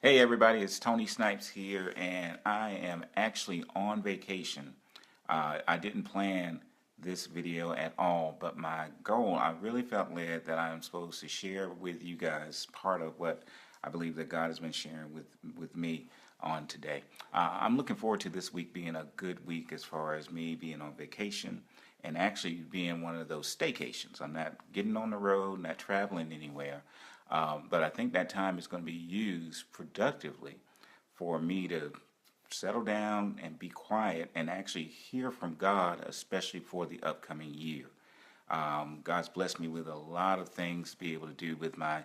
Hey everybody, it's Tony Snipes here, and I am actually on vacation. I didn't plan this video at all, but my goal, I really felt led that I'm supposed to share with you guys part of what I believe that God has been sharing with me on today. I'm looking forward to this week being a good week as far as me being on vacation and actually being one of those staycations. I'm not getting on the road, not traveling anywhere. But I think that time is going to be used productively for me to settle down and be quiet and actually hear from God, especially for the upcoming year. God's blessed me with a lot of things to be able to do with my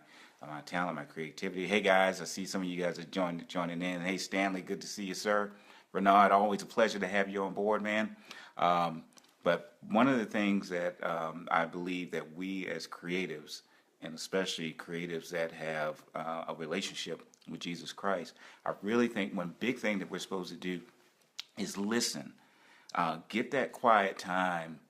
talent, my creativity. Hey guys, I see some of you guys are joining in. Hey Stanley, good to see you, sir. Bernard, always a pleasure to have you on board, man. But one of the things that I believe that we as creatives, and especially creatives that have a relationship with Jesus Christ, I really think one big thing that we're supposed to do is listen. Get that quiet time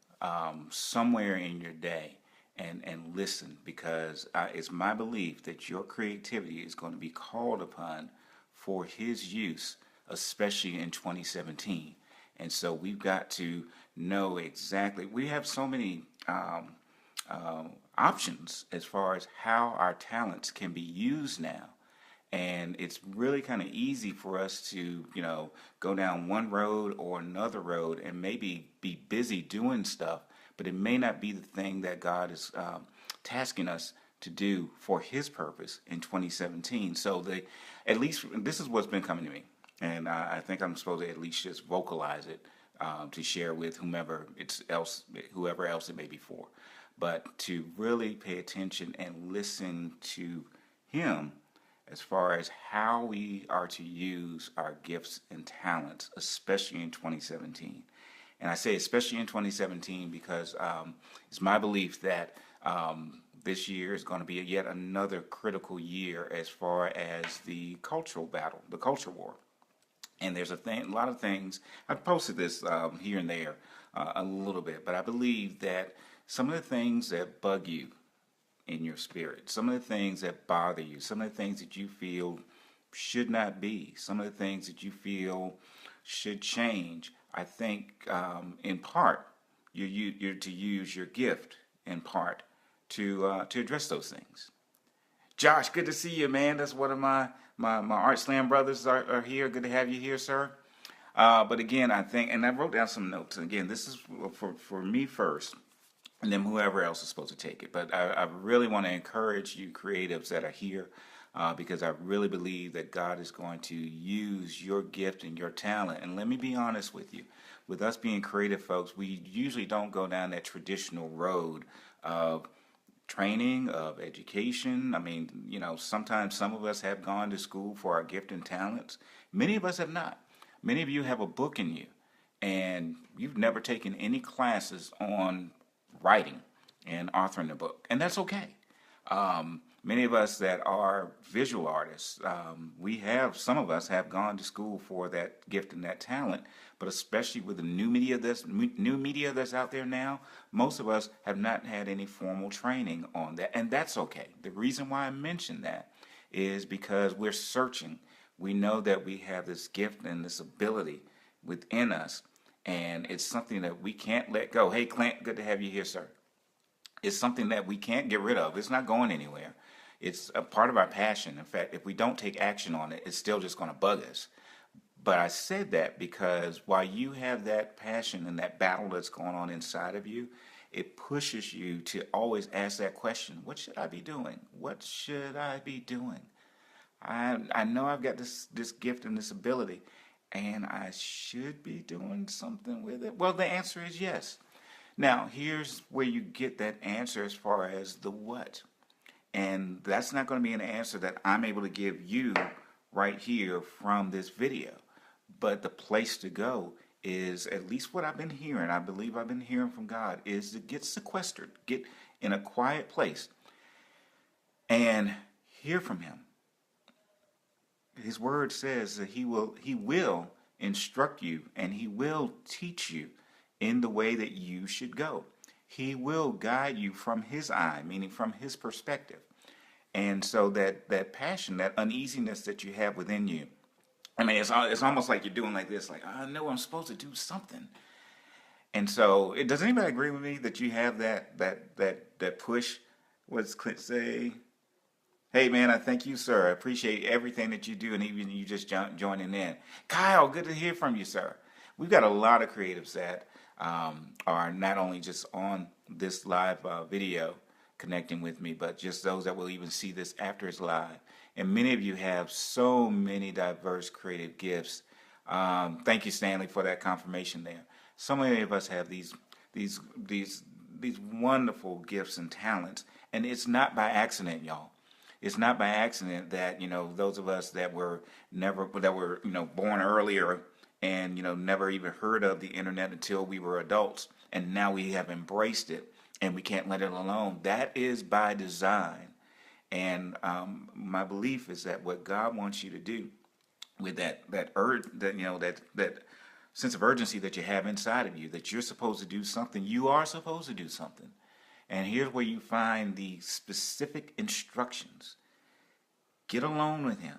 somewhere in your day and listen, because it's my belief that your creativity is going to be called upon for His use, especially in 2017. And so we've got to know exactly. We have so many options as far as how our talents can be used now. And it's really kind of easy for us to, go down one road or another road and maybe be busy doing stuff, but it may not be the thing that God is tasking us to do for His purpose in 2017. So at least this is what's been coming to me, and I think I'm supposed to at least just vocalize it to share with whoever else it may be for, but to really pay attention and listen to Him as far as how we are to use our gifts and talents, especially in 2017. And I say especially in 2017 because it's my belief that this year is going to be yet another critical year as far as the cultural battle, the culture war. And there's a lot of things. I've posted this here and there a little bit, but I believe that some of the things that bug you in your spirit, some of the things that bother you, some of the things that you feel should not be, some of the things that you feel should change, I think in part you're to use your gift in part to address those things. Josh, good to see you, man. That's one of my Art Slam brothers are here. Good to have you here, sir. But again, I think, and I wrote down some notes. And again, this is for me first, and then whoever else is supposed to take it. But I really want to encourage you creatives that are here because I really believe that God is going to use your gift and your talent. And let me be honest with you. With us being creative folks, we usually don't go down that traditional road of training, of education. I mean, sometimes some of us have gone to school for our gift and talents. Many of us have not. Many of you have a book in you, and you've never taken any classes on writing and authoring a book, and that's okay. Many of us that are visual artists, some of us have gone to school for that gift and that talent, but especially with the new media that's out there now, most of us have not had any formal training on that, and that's okay. The reason why I mention that is because we're searching. We know that we have this gift and this ability within us, and it's something that we can't let go. Hey, Clint, good to have you here, sir. It's something that we can't get rid of. It's not going anywhere. It's a part of our passion. In fact, if we don't take action on it, it's still just going to bug us. But I said that because while you have that passion and that battle that's going on inside of you, it pushes you to always ask that question: what should I be doing? What should I be doing? I know I've got this gift and this ability, and I should be doing something with it. Well, the answer is yes. Now, here's where you get that answer as far as the what. And that's not going to be an answer that I'm able to give you right here from this video. But the place to go is, at least what I've been hearing, I believe I've been hearing from God, is to get sequestered, get in a quiet place and hear from Him. His word says that He will instruct you and He will teach you in the way that you should go. He will guide you from His eye, meaning from His perspective. And so that passion, that uneasiness that you have within you, I mean, it's almost like you're doing like this, like, I know I'm supposed to do something. And so, does anybody agree with me that you have that push? What does Clint say? Hey man, I thank you, sir. I appreciate everything that you do, and even you just joining in. Kyle, good to hear from you, sir. We've got a lot of creatives that are not only just on this live video connecting with me, but just those that will even see this after it's live. And many of you have so many diverse creative gifts. Thank you, Stanley, for that confirmation there. So many of us have these these wonderful gifts and talents, and it's not by accident, y'all. It's not by accident that, those of us that were born earlier and, never even heard of the internet until we were adults, and now we have embraced it and we can't let it alone. That is by design. And my belief is that what God wants you to do with that sense of urgency that you have inside of you, that you're supposed to do something, you are supposed to do something. And here's where you find the specific instructions. Get alone with him.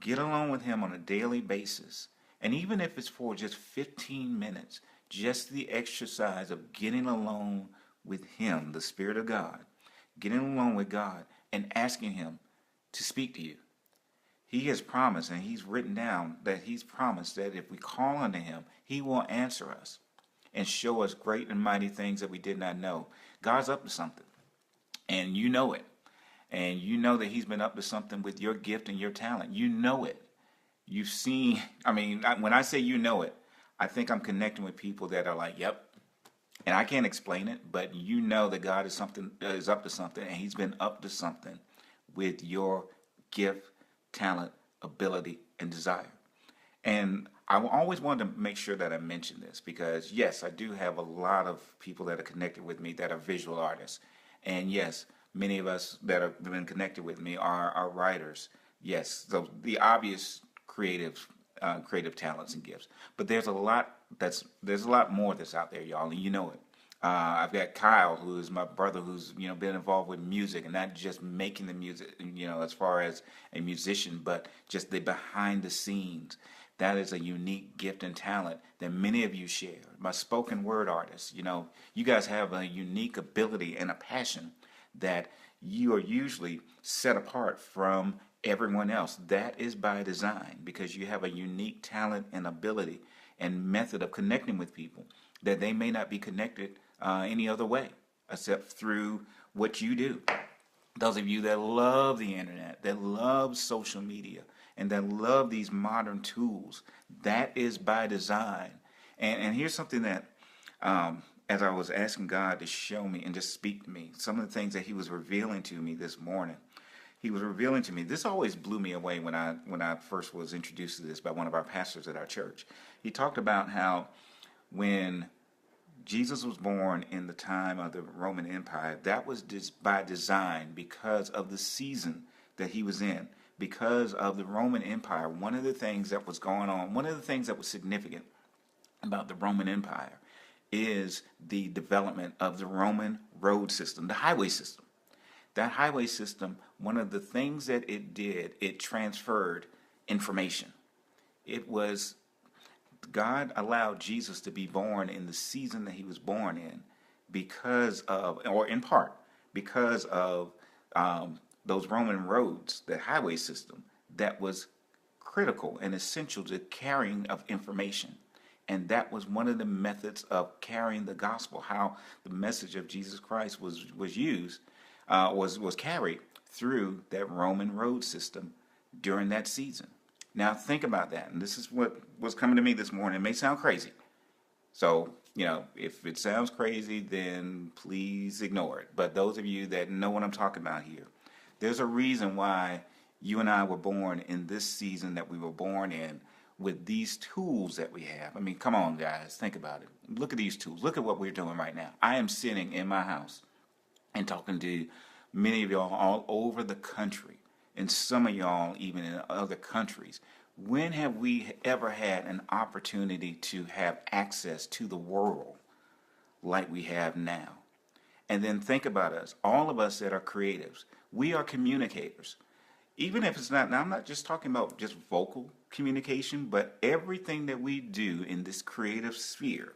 Get alone with him on a daily basis. And even if it's for just 15 minutes, just the exercise of getting alone with him, the Spirit of God, getting alone with God and asking him to speak to you. He has promised, and he's written down that he's promised that if we call unto him, he will answer us and show us great and mighty things that we did not know. God's up to something, and you know it. And you know that he's been up to something with your gift and your talent. You know it. You've seen, when I say you know it, I think I'm connecting with people that are like, yep. And I can't explain it, but you know that God is up to something, and he's been up to something with your gift, talent, ability, and desire. And I always wanted to make sure that I mention this because, yes, I do have a lot of people that are connected with me that are visual artists. And yes, many of us that have been connected with me are writers. Yes, so the obvious creative talents and gifts. But there's a lot more that's out there, y'all, and you know it. I've got Kyle, who is my brother, who's been involved with music, and not just making the music, as far as a musician, but just the behind the scenes. That is a unique gift and talent that many of you share. My spoken word artists, you guys have a unique ability and a passion that you are usually set apart from everyone else. That is by design because you have a unique talent and ability and method of connecting with people that they may not be connected any other way except through what you do. Those of you that love the internet, that love social media, and that love these modern tools, that is by design. And here's something that, as I was asking God to show me and just speak to me, some of the things that he was revealing to me this morning. He was revealing to me, this always blew me away when I first was introduced to this by one of our pastors at our church. He talked about how when Jesus was born in the time of the Roman Empire, that was by design because of the season that he was in. Because of the Roman Empire, one of the things that was going on, one of the things that was significant about the Roman Empire is the development of the Roman road system, the highway system. That highway system, one of the things that it did, it transferred information. It was, God allowed Jesus to be born in the season that he was born in because of, or in part, because of those Roman roads, the highway system, that was critical and essential to carrying of information. And that was one of the methods of carrying the gospel, how the message of Jesus Christ was used, was carried through that Roman road system during that season. Now think about that, and this is what was coming to me this morning. It may sound crazy. So, if it sounds crazy, then please ignore it. But those of you that know what I'm talking about here, there's a reason why you and I were born in this season that we were born in with these tools that we have. I mean, come on, guys, think about it. Look at these tools. Look at what we're doing right now. I am sitting in my house and talking to many of y'all all over the country, and some of y'all even in other countries. When have we ever had an opportunity to have access to the world like we have now? And then think about us, all of us that are creatives. We are communicators. Even if it's not, now I'm not just talking about just vocal communication, but everything that we do in this creative sphere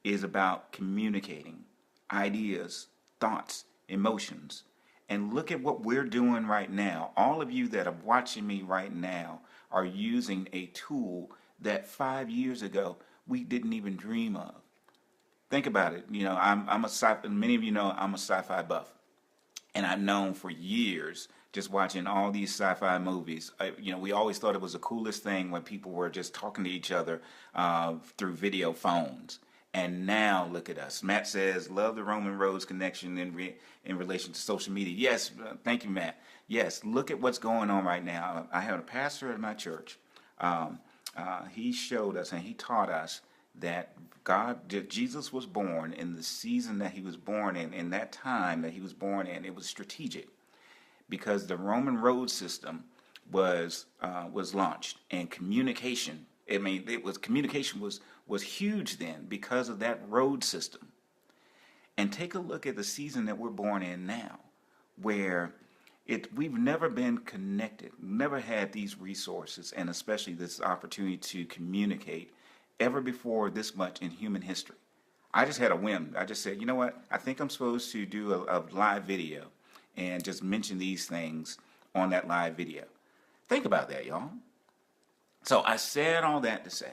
is about communicating ideas, thoughts, emotions. And look at what we're doing right now. All of you that are watching me right now are using a tool that 5 years ago we didn't even dream of. Think about it. You know, I'm a sci. Many of you know I'm a sci-fi buff, and I've known for years just watching all these sci-fi movies. You know, we always thought it was the coolest thing when people were just talking to each other through video phones. And now look at us. Matt says, "Love the Roman roads connection in relation to social media." Yes, thank you, Matt. Yes, look at what's going on right now. I have a pastor at my church. He showed us and he taught us that Jesus was born in the season that he was born in that time that he was born in. It was strategic because the Roman road system was launched, and communication. I mean, communication was huge then because of that road system. And take a look at the season that we're born in now, where we've never been connected, never had these resources, and especially this opportunity to communicate ever before this much in human history. I just had a whim. I just said, you know what? I think I'm supposed to do a live video and just mention these things on that live video. Think about that, y'all. So I said all that to say,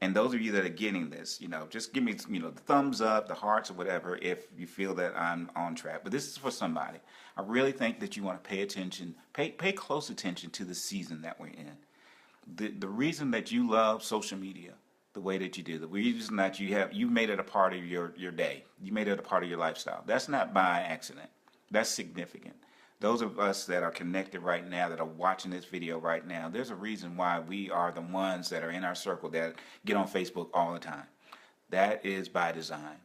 and those of you that are getting this, you know, just give me, you know, the thumbs up, the hearts, or whatever, if you feel that I'm on track. But this is for somebody. I really think that you want to pay attention, pay close attention to the season that we're in. The reason that you love social media the way that you do, the reason that you made it a part of your day, you made it a part of your lifestyle. That's not by accident. That's significant. Those of us that are connected right now, that are watching this video right now, there's a reason why we are the ones that are in our circle that get on Facebook all the time. That is by design.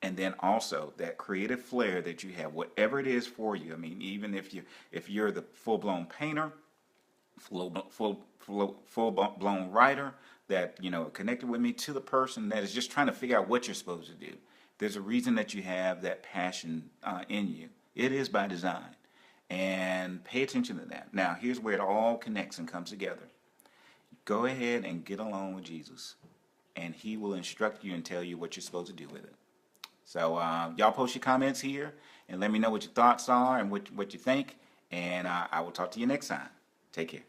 And then also that creative flair that you have, whatever it is for you. I mean, even if you're the full-blown painter, full-blown writer that, you know, connected with me, to the person that is just trying to figure out what you're supposed to do. There's a reason that you have that passion in you. It is by design. And pay attention to that. Now, here's where it all connects and comes together. Go ahead and get along with Jesus, and he will instruct you and tell you what you're supposed to do with it. So y'all post your comments here and let me know what your thoughts are and what you think, and I will talk to you next time. Take care.